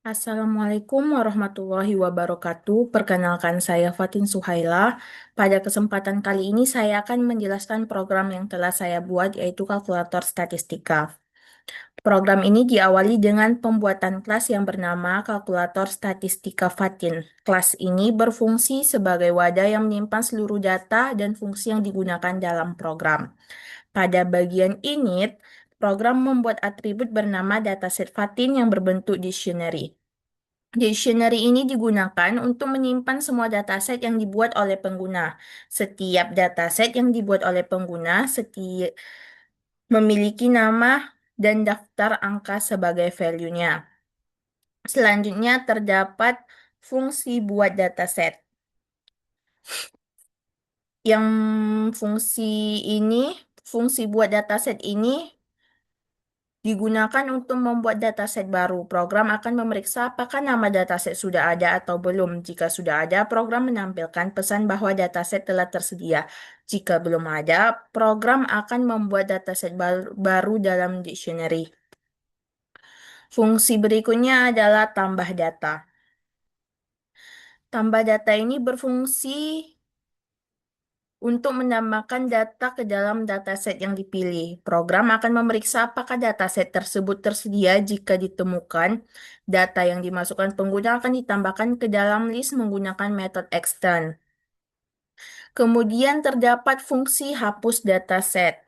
Assalamualaikum warahmatullahi wabarakatuh. Perkenalkan saya Fatin Suhaila. Pada kesempatan kali ini saya akan menjelaskan program yang telah saya buat yaitu kalkulator statistika. Program ini diawali dengan pembuatan kelas yang bernama kalkulator statistika Fatin. Kelas ini berfungsi sebagai wadah yang menyimpan seluruh data dan fungsi yang digunakan dalam program. Pada bagian init, program membuat atribut bernama dataset Fatin yang berbentuk dictionary. Dictionary ini digunakan untuk menyimpan semua dataset yang dibuat oleh pengguna. Setiap dataset yang dibuat oleh pengguna memiliki nama dan daftar angka sebagai value-nya. Selanjutnya terdapat fungsi buat dataset. Yang fungsi ini, fungsi buat dataset ini digunakan untuk membuat dataset baru. Program akan memeriksa apakah nama dataset sudah ada atau belum. Jika sudah ada, program menampilkan pesan bahwa dataset telah tersedia. Jika belum ada, program akan membuat dataset baru dalam dictionary. Fungsi berikutnya adalah tambah data. Tambah data ini berfungsi untuk menambahkan data ke dalam dataset yang dipilih. Program akan memeriksa apakah dataset tersebut tersedia. Jika ditemukan, data yang dimasukkan pengguna akan ditambahkan ke dalam list menggunakan metode extend. Kemudian terdapat fungsi hapus dataset.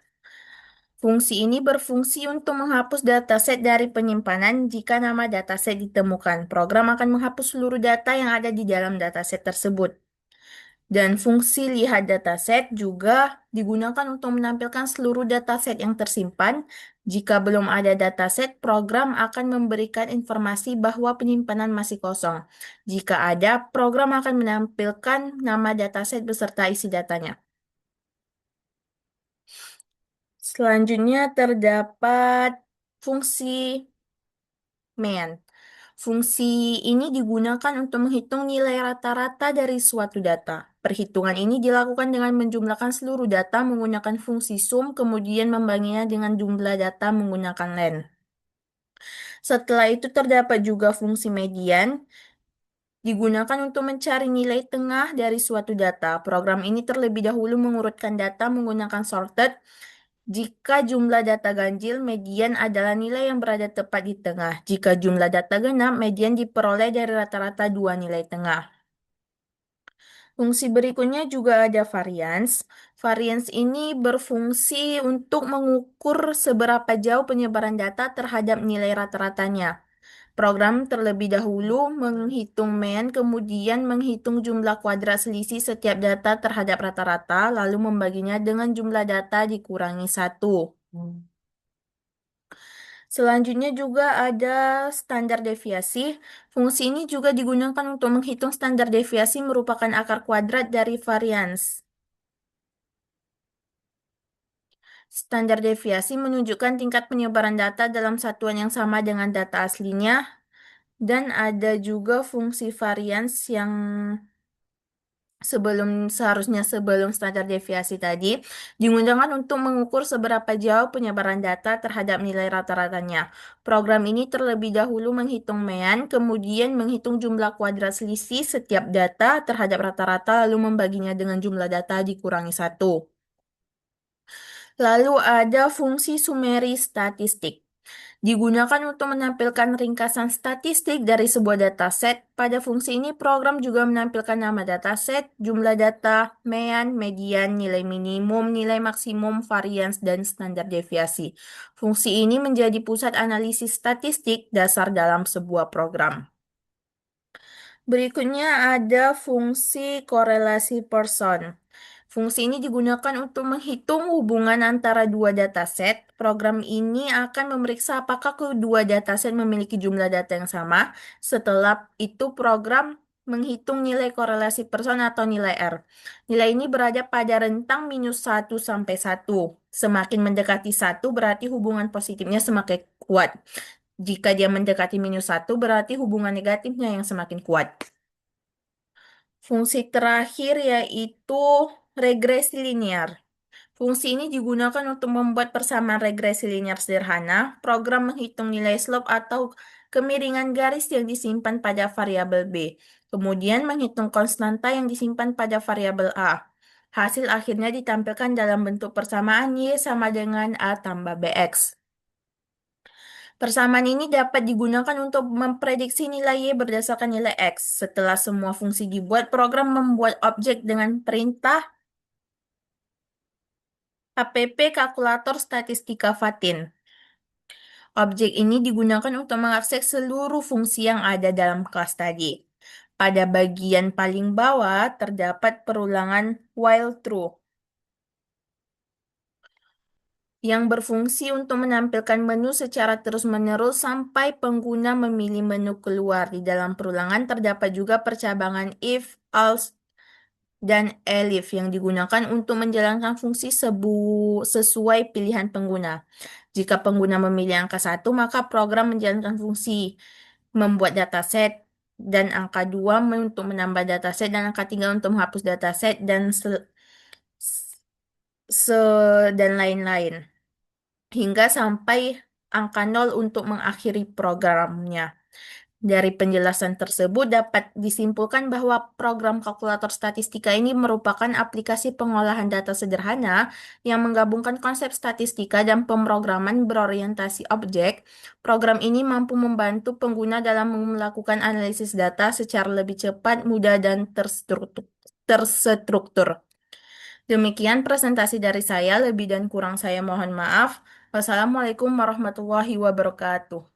Fungsi ini berfungsi untuk menghapus dataset dari penyimpanan jika nama dataset ditemukan. Program akan menghapus seluruh data yang ada di dalam dataset tersebut. Dan fungsi lihat dataset juga digunakan untuk menampilkan seluruh dataset yang tersimpan. Jika belum ada dataset, program akan memberikan informasi bahwa penyimpanan masih kosong. Jika ada, program akan menampilkan nama dataset beserta isi datanya. Selanjutnya terdapat fungsi main. Fungsi ini digunakan untuk menghitung nilai rata-rata dari suatu data. Perhitungan ini dilakukan dengan menjumlahkan seluruh data menggunakan fungsi sum, kemudian membaginya dengan jumlah data menggunakan len. Setelah itu terdapat juga fungsi median, digunakan untuk mencari nilai tengah dari suatu data. Program ini terlebih dahulu mengurutkan data menggunakan sorted. Jika jumlah data ganjil, median adalah nilai yang berada tepat di tengah. Jika jumlah data genap, median diperoleh dari rata-rata dua nilai tengah. Fungsi berikutnya juga ada variance. Variance ini berfungsi untuk mengukur seberapa jauh penyebaran data terhadap nilai rata-ratanya. Program terlebih dahulu menghitung mean, kemudian menghitung jumlah kuadrat selisih setiap data terhadap rata-rata, lalu membaginya dengan jumlah data dikurangi 1. Selanjutnya juga ada standar deviasi. Fungsi ini juga digunakan untuk menghitung standar deviasi merupakan akar kuadrat dari varians. Standar deviasi menunjukkan tingkat penyebaran data dalam satuan yang sama dengan data aslinya. Dan ada juga fungsi varians yang seharusnya sebelum standar deviasi tadi digunakan untuk mengukur seberapa jauh penyebaran data terhadap nilai rata-ratanya. Program ini terlebih dahulu menghitung mean, kemudian menghitung jumlah kuadrat selisih setiap data terhadap rata-rata, lalu membaginya dengan jumlah data dikurangi 1. Lalu ada fungsi summary statistik. Digunakan untuk menampilkan ringkasan statistik dari sebuah dataset. Pada fungsi ini, program juga menampilkan nama dataset, jumlah data, mean, median, nilai minimum, nilai maksimum, varians, dan standar deviasi. Fungsi ini menjadi pusat analisis statistik dasar dalam sebuah program. Berikutnya ada fungsi korelasi person. Fungsi ini digunakan untuk menghitung hubungan antara dua dataset. Program ini akan memeriksa apakah kedua dataset memiliki jumlah data yang sama. Setelah itu program menghitung nilai korelasi person atau nilai R. Nilai ini berada pada rentang -1 sampai 1. Semakin mendekati 1 berarti hubungan positifnya semakin kuat. Jika dia mendekati -1 berarti hubungan negatifnya yang semakin kuat. Fungsi terakhir yaitu regresi linear. Fungsi ini digunakan untuk membuat persamaan regresi linear sederhana, program menghitung nilai slope atau kemiringan garis yang disimpan pada variabel B, kemudian menghitung konstanta yang disimpan pada variabel A. Hasil akhirnya ditampilkan dalam bentuk persamaan Y sama dengan A tambah BX. Persamaan ini dapat digunakan untuk memprediksi nilai Y berdasarkan nilai X. Setelah semua fungsi dibuat, program membuat objek dengan perintah app kalkulator statistika Fatin. Objek ini digunakan untuk mengakses seluruh fungsi yang ada dalam kelas tadi. Pada bagian paling bawah terdapat perulangan while true yang berfungsi untuk menampilkan menu secara terus-menerus sampai pengguna memilih menu keluar. Di dalam perulangan terdapat juga percabangan if, else, dan elif yang digunakan untuk menjalankan fungsi sesuai pilihan pengguna. Jika pengguna memilih angka satu, maka program menjalankan fungsi membuat dataset dan angka 2 untuk menambah dataset dan angka 3 untuk menghapus dataset dan dan lain-lain hingga sampai angka 0 untuk mengakhiri programnya. Dari penjelasan tersebut dapat disimpulkan bahwa program kalkulator statistika ini merupakan aplikasi pengolahan data sederhana yang menggabungkan konsep statistika dan pemrograman berorientasi objek. Program ini mampu membantu pengguna dalam melakukan analisis data secara lebih cepat, mudah, dan terstruktur. Demikian presentasi dari saya, lebih dan kurang saya mohon maaf. Wassalamualaikum warahmatullahi wabarakatuh.